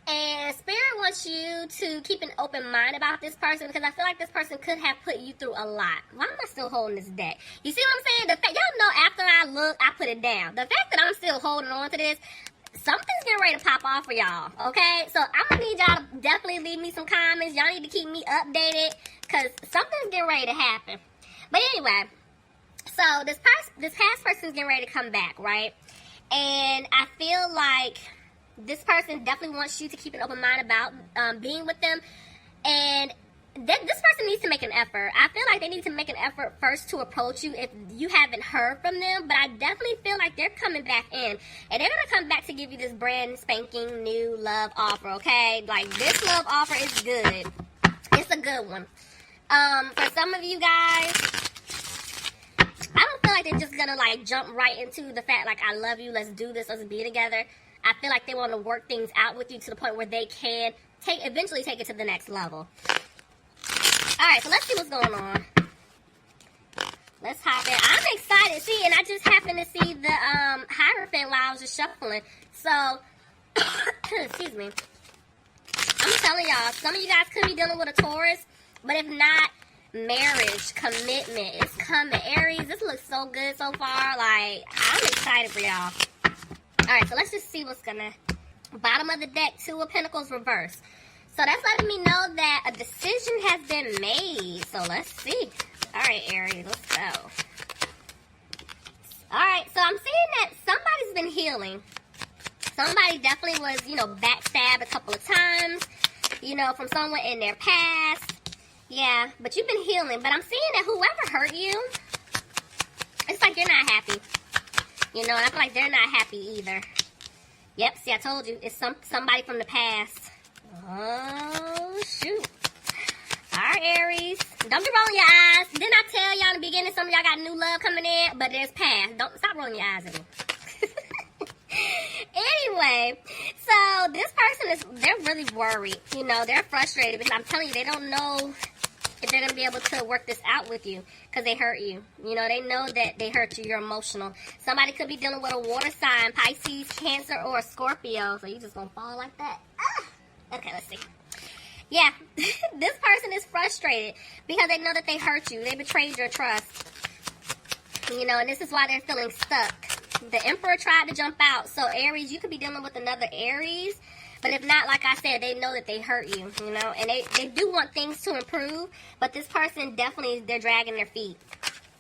And Spirit wants you to keep an open mind about this person because I feel like this person could have put you through a lot. Why am I still holding this deck? You see what I'm saying? The fact, y'all know after I look, I put it down. The fact that I'm still holding on to this, something's getting ready to pop off for y'all, okay? So I'm going to need y'all to definitely leave me some comments. Y'all need to keep me updated because something's getting ready to happen. But anyway, so this past person's getting ready to come back, right? And I feel like this person definitely wants you to keep an open mind about being with them. And this person needs to make an effort. I feel like they need to make an effort first to approach you if you haven't heard from them. But I definitely feel like they're coming back in. And they're going to come back to give you this brand spanking new love offer, okay? Like, this love offer is good. It's a good one. For some of you guys, I don't feel like they're just going to, like, jump right into the fact, like, I love you, let's do this, let's be together. I feel like they want to work things out with you to the point where they can eventually take it to the next level. Alright, so let's see what's going on. Let's hop in. I'm excited. See, and I just happened to see the Hierophant while I was just shuffling. So, excuse me. I'm telling y'all, some of you guys could be dealing with a Taurus, but if not, marriage, commitment is coming. Aries, this looks so good so far. Like, I'm excited for y'all. Alright, so let's just see what's gonna... Bottom of the deck, Two of Pentacles reverse. So that's letting me know that a decision has been made. So let's see. Alright, Aries, let's go. Alright, so I'm seeing that somebody's been healing. Somebody definitely was, you know, backstabbed a couple of times. You know, from someone in their past. Yeah, but you've been healing. But I'm seeing that whoever hurt you, it's like you're not happy. You know, and I feel like they're not happy either. Yep, see, I told you. It's somebody from the past. Oh, shoot. Alright, Aries. Don't be rolling your eyes. Didn't I tell y'all in the beginning some of y'all got new love coming in? But there's past. Don't stop rolling your eyes at me. Anyway, so this person they're really worried. You know, they're frustrated because I'm telling you, they don't know if they're going to be able to work this out with you because they hurt you. You know, they know that they hurt you. You're emotional. Somebody could be dealing with a water sign, Pisces, Cancer, or a Scorpio. So you just going to fall like that. Okay, let's see. Yeah, this person is frustrated because they know that they hurt you. They betrayed your trust. You know, and this is why they're feeling stuck. The Emperor tried to jump out. So, Aries, you could be dealing with another Aries. But if not, like I said, they know that they hurt you, you know. And they do want things to improve. But this person definitely, they're dragging their feet,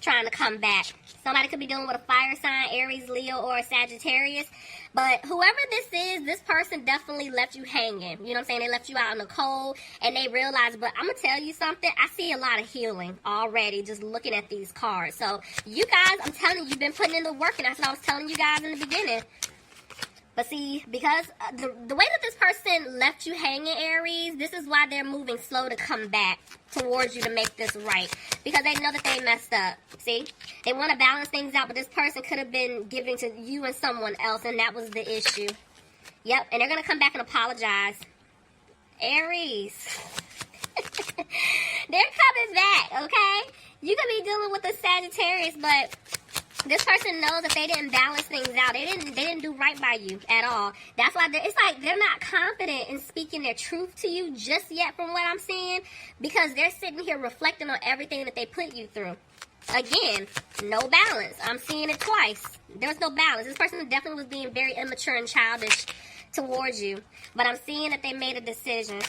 trying to come back. Somebody could be dealing with a fire sign, Aries, Leo, or a Sagittarius. But whoever this is, this person definitely left you hanging. You know what I'm saying? They left you out in the cold, and they realized, but I'm going to tell you something. I see a lot of healing already just looking at these cards. So, you guys, I'm telling you, you've been putting in the work, and that's what I was telling you guys in the beginning. But see, because the way that this person left you hanging, Aries, this is why they're moving slow to come back towards you to make this right. Because they know that they messed up. See? They want to balance things out, but this person could have been giving to you and someone else, and that was the issue. Yep, and they're going to come back and apologize. Aries. They're coming back, okay? You could be dealing with a Sagittarius, but this person knows that they didn't balance things out. They didn't do right by you at all. That's why it's like they're not confident in speaking their truth to you just yet from what I'm seeing. Because they're sitting here reflecting on everything that they put you through. Again, no balance. I'm seeing it twice. There was no balance. This person definitely was being very immature and childish towards you. But I'm seeing that they made a decision.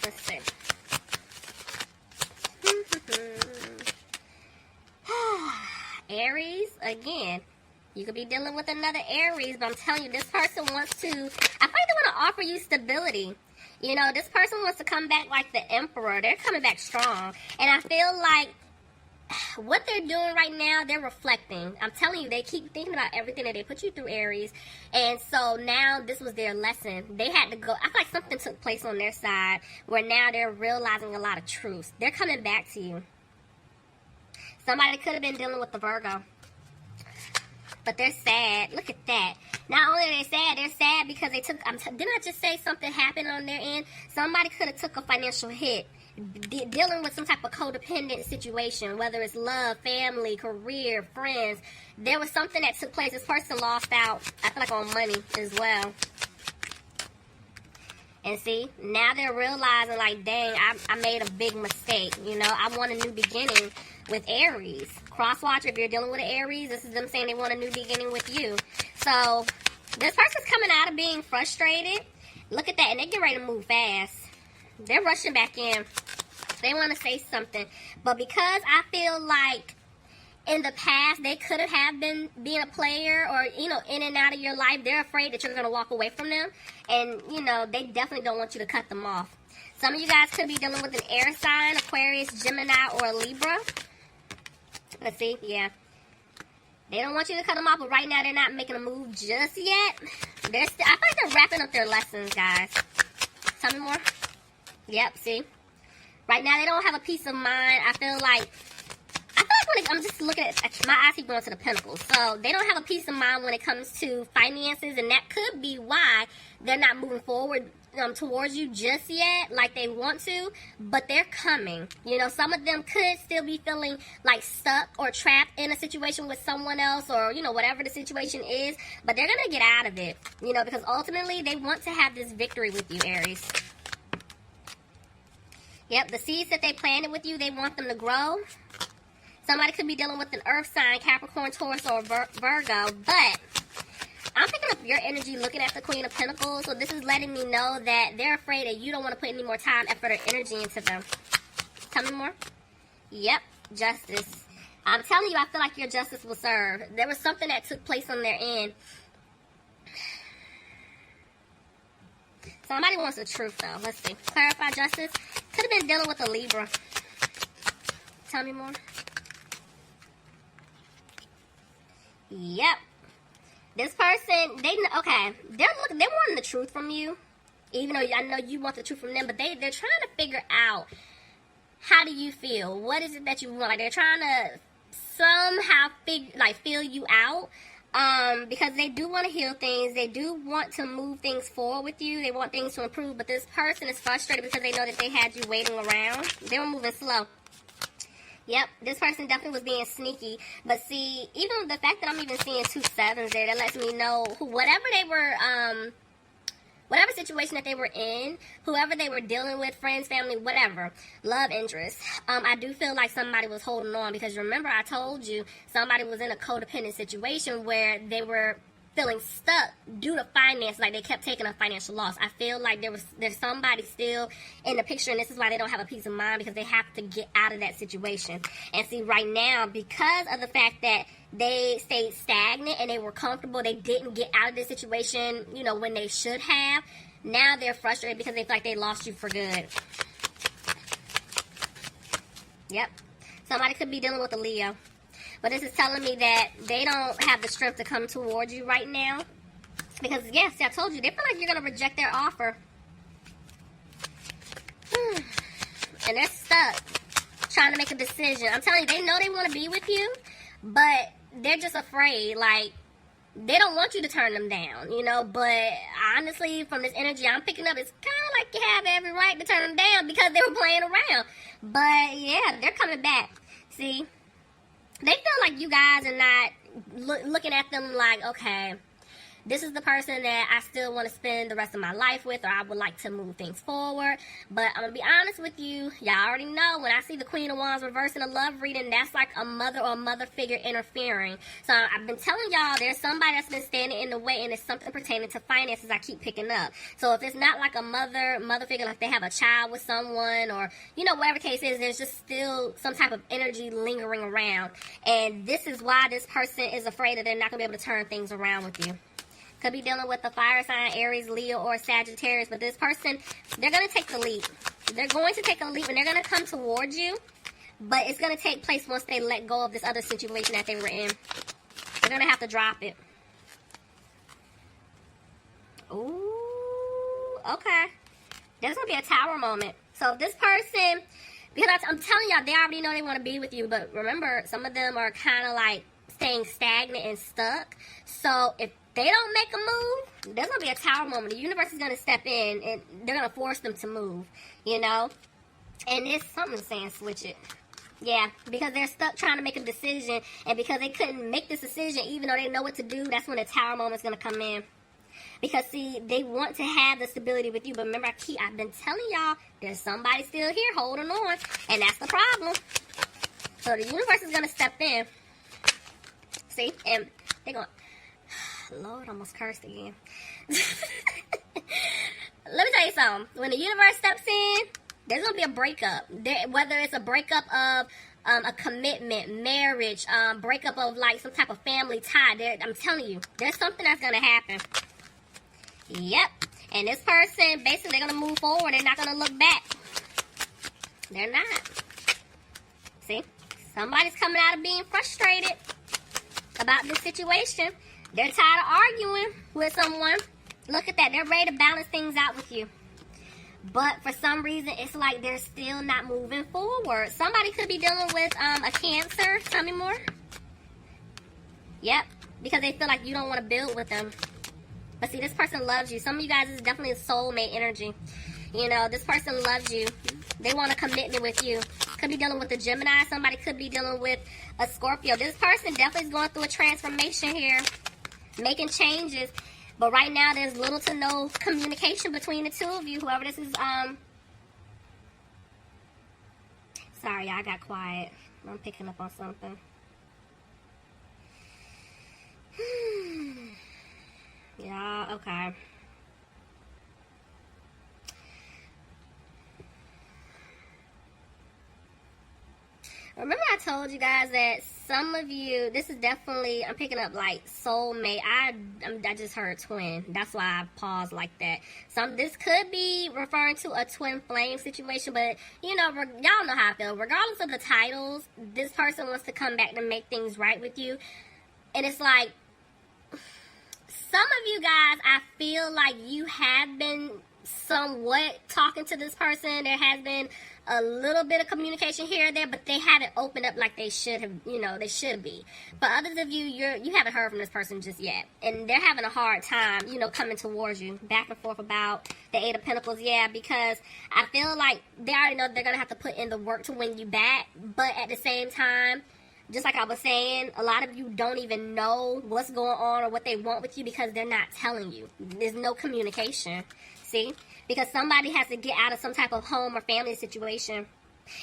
Let's see. Aries, again, you could be dealing with another Aries, but I'm telling you, this person wants to, I feel like they want to offer you stability. You know, this person wants to come back like the Emperor. They're coming back strong. And I feel like what they're doing right now, they're reflecting. I'm telling you, they keep thinking about everything that they put you through, Aries. And so now this was their lesson. They had to go, I feel like something took place on their side where now they're realizing a lot of truths. They're coming back to you. Somebody could have been dealing with the Virgo. But they're sad. Look at that. Not only are they're sad because they took, didn't I just say something happened on their end? Somebody could have took a financial hit. Dealing with some type of codependent situation, whether it's love, family, career, friends. There was something that took place. This person lost out, I feel like, on money as well. And see, now they're realizing, like, dang, I made a big mistake. You know, I want a new beginning with Aries. Crosswatch, if you're dealing with an Aries, this is them saying they want a new beginning with you. So, this person's coming out of being frustrated. Look at that, and they get ready to move fast. They're rushing back in. They want to say something. But because I feel like in the past, they could have been being a player or, you know, in and out of your life. They're afraid that you're going to walk away from them. And, you know, they definitely don't want you to cut them off. Some of you guys could be dealing with an air sign, Aquarius, Gemini, or a Libra. Let's see. Yeah. They don't want you to cut them off, but right now they're not making a move just yet. I feel like they're wrapping up their lessons, guys. Tell me more. Yep, see? Right now they don't have a peace of mind. I feel like I'm just looking at, my eyes keep going to the Pentacles. So they don't have a peace of mind when it comes to finances, and that could be why they're not moving forward towards you just yet like they want to, but they're coming. You know, some of them could still be feeling like stuck or trapped in a situation with someone else, or, you know, whatever the situation is, but they're going to get out of it, you know, because ultimately they want to have this victory with you, Aries. Yep, the seeds that they planted with you, they want them to grow. Somebody could be dealing with an earth sign, Capricorn, Taurus, or Virgo, but I'm picking up your energy looking at the Queen of Pentacles, so this is letting me know that they're afraid that you don't want to put any more time, effort, or energy into them. Tell me more. Yep, justice. I'm telling you, I feel like your justice will serve. There was something that took place on their end. Somebody wants the truth, though. Let's see. Clarify justice. Could have been dealing with a Libra. Tell me more. Yep. This person, they're wanting the truth from you. Even though I know you want the truth from them, but they're trying to figure out, how do you feel? What is it that you want? Like, they're trying to somehow feel you out. Because they do want to heal things. They do want to move things forward with you. They want things to improve. But this person is frustrated because they know that they had you waiting around. They were moving slow. Yep, this person definitely was being sneaky. But see, even the fact that I'm even seeing 2 sevens there, that lets me know whatever they were, whatever situation that they were in, whoever they were dealing with, friends, family, whatever, love interest, I do feel like somebody was holding on, because remember I told you somebody was in a codependent situation where they were feeling stuck due to finance, like they kept taking a financial loss. I feel like there's somebody still in the picture, and this is why they don't have a peace of mind, because they have to get out of that situation. And see, right now, because of the fact that they stayed stagnant and they were comfortable, they didn't get out of this situation, you know, when they should have. Now they're frustrated because they feel like they lost you for good. Yep. Somebody could be dealing with a Leo. But this is telling me that they don't have the strength to come towards you right now. Because, yes, I told you, they feel like you're going to reject their offer. And they're stuck trying to make a decision. I'm telling you, they know they want to be with you, but they're just afraid. Like, they don't want you to turn them down, you know. But honestly, from this energy I'm picking up, it's kind of like you have every right to turn them down because they were playing around. But, yeah, they're coming back. See? They feel like you guys are not looking at them like, okay, this is the person that I still want to spend the rest of my life with, or I would like to move things forward. But I'm going to be honest with you. Y'all already know when I see the Queen of Wands reversed in a love reading, that's like a mother or a mother figure interfering. So I've been telling y'all there's somebody that's been standing in the way, and it's something pertaining to finances I keep picking up. So if it's not like a mother figure, like they have a child with someone, or, you know, whatever the case is, there's just still some type of energy lingering around. And this is why this person is afraid that they're not going to be able to turn things around with you. Could be dealing with a fire sign, Aries, Leo, or Sagittarius. But this person, they're going to take the leap. They're going to take a leap, and they're going to come towards you. But it's going to take place once they let go of this other situation that they were in. They're going to have to drop it. Ooh, okay. There's going to be a tower moment. So this person, because I'm telling y'all, they already know they want to be with you. But remember, some of them are kind of like staying stagnant and stuck. So if they don't make a move, there's going to be a tower moment. The universe is going to step in, and they're going to force them to move, you know? And it's something saying switch it. Yeah, because they're stuck trying to make a decision, and because they couldn't make this decision, even though they know what to do, that's when the tower moment's going to come in. Because, see, they want to have the stability with you. But remember, I've been telling y'all, there's somebody still here holding on. And that's the problem. So the universe is going to step in. See? And they're going, Lord, almost cursed again. Let me tell you something. When the universe steps in, there's going to be a breakup. Whether it's a breakup of a commitment, marriage, breakup of like some type of family tie. I'm telling you, there's something that's going to happen. Yep. And this person, basically, they're going to move forward. They're not going to look back. They're not. See? Somebody's coming out of being frustrated about this situation. They're tired of arguing with someone. Look at that. They're ready to balance things out with you. But for some reason, it's like they're still not moving forward. Somebody could be dealing with a Cancer. Tell me more. Yep. Because they feel like you don't want to build with them. But see, this person loves you. Some of you guys is definitely a soulmate energy. You know, this person loves you. They want a commitment with you. Could be dealing with a Gemini. Somebody could be dealing with a Scorpio. This person definitely is going through a transformation here. Making changes. But right now, there's little to no communication between the two of you. Whoever this is, sorry, I got quiet. I'm picking up on something. Yeah, okay. Remember I told you guys that some of you, this is definitely, I'm picking up like soulmate. I just heard twin. That's why I paused like that. This could be referring to a twin flame situation, but you know, y'all know how I feel. Regardless of the titles, this person wants to come back to make things right with you. And it's like, some of you guys, I feel like you have been somewhat talking to this person. There has been a little bit of communication here or there, but they haven't opened up like they should have, you know, they should be. But others of you, you haven't heard from this person just yet. And they're having a hard time, you know, coming towards you. Back and forth about the Eight of Pentacles, yeah, because I feel like they already know they're going to have to put in the work to win you back. But at the same time, just like I was saying, a lot of you don't even know what's going on or what they want with you because they're not telling you. There's no communication. See? Because somebody has to get out of some type of home or family situation.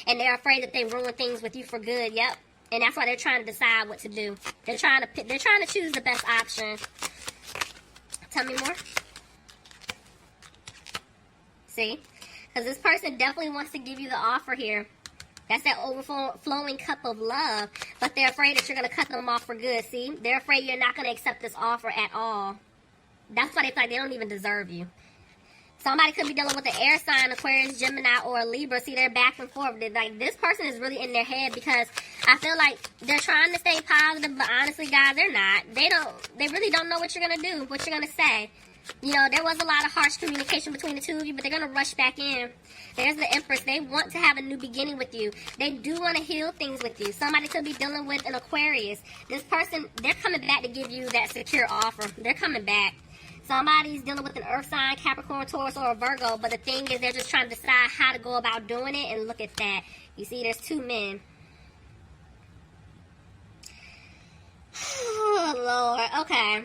And they're afraid that they ruin things with you for good. Yep. And that's why they're trying to decide what to do. They're trying to choose the best option. Tell me more. See? Because this person definitely wants to give you the offer here. That's that overflowing cup of love. But they're afraid that you're going to cut them off for good. See? They're afraid you're not going to accept this offer at all. That's why they feel like they don't even deserve you. Somebody could be dealing with an air sign, Aquarius, Gemini, or a Libra. See, they're back and forth. Like, this person is really in their head because I feel like they're trying to stay positive, but honestly, guys, they're not. They really don't know what you're going to do, what you're going to say. You know, there was a lot of harsh communication between the two of you, but they're going to rush back in. There's the Empress. They want to have a new beginning with you. They do want to heal things with you. Somebody could be dealing with an Aquarius. This person, they're coming back to give you that secure offer. They're coming back. Somebody's dealing with an earth sign, Capricorn, Taurus, or a Virgo. But the thing is, they're just trying to decide how to go about doing it. And look at that. You see, there's two men. Oh, Lord. Okay.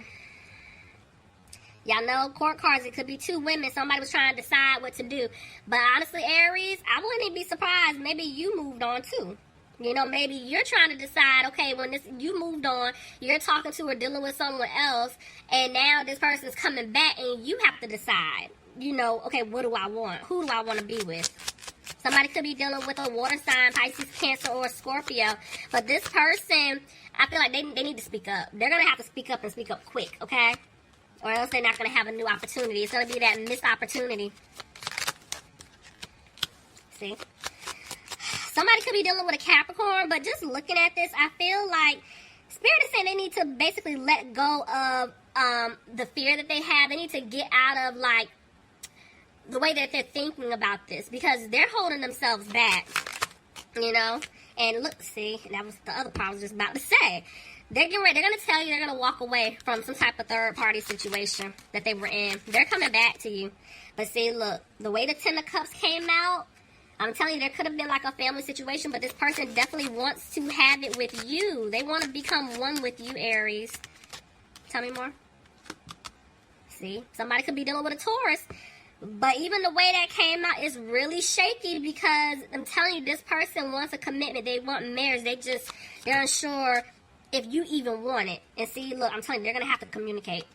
Y'all know, court cards, it could be two women. Somebody was trying to decide what to do. But honestly, Aries, I wouldn't even be surprised. Maybe you moved on, too. You know, maybe you're trying to decide, okay, when you moved on, you're talking to or dealing with someone else, and now this person's coming back, and you have to decide, you know, okay, what do I want? Who do I want to be with? Somebody could be dealing with a water sign, Pisces, Cancer, or Scorpio, but this person, I feel like they need to speak up. They're going to have to speak up and speak up quick, okay? Or else they're not going to have a new opportunity. It's going to be that missed opportunity. See? Somebody could be dealing with a Capricorn, but just looking at this, I feel like Spirit is saying they need to basically let go of the fear that they have. They need to get out of, like, the way that they're thinking about this because they're holding themselves back, you know? And look, see, that was the other part I was just about to say. They're getting ready. They're going to tell you they're going to walk away from some type of third-party situation that they were in. They're coming back to you. But see, look, the way the Ten of Cups came out, I'm telling you, there could have been like a family situation, but this person definitely wants to have it with you. They want to become one with you, Aries. Tell me more. See, somebody could be dealing with a Taurus. But even the way that came out is really shaky because I'm telling you, this person wants a commitment. They want marriage. They're unsure if you even want it. And see, look, I'm telling you, they're going to have to communicate.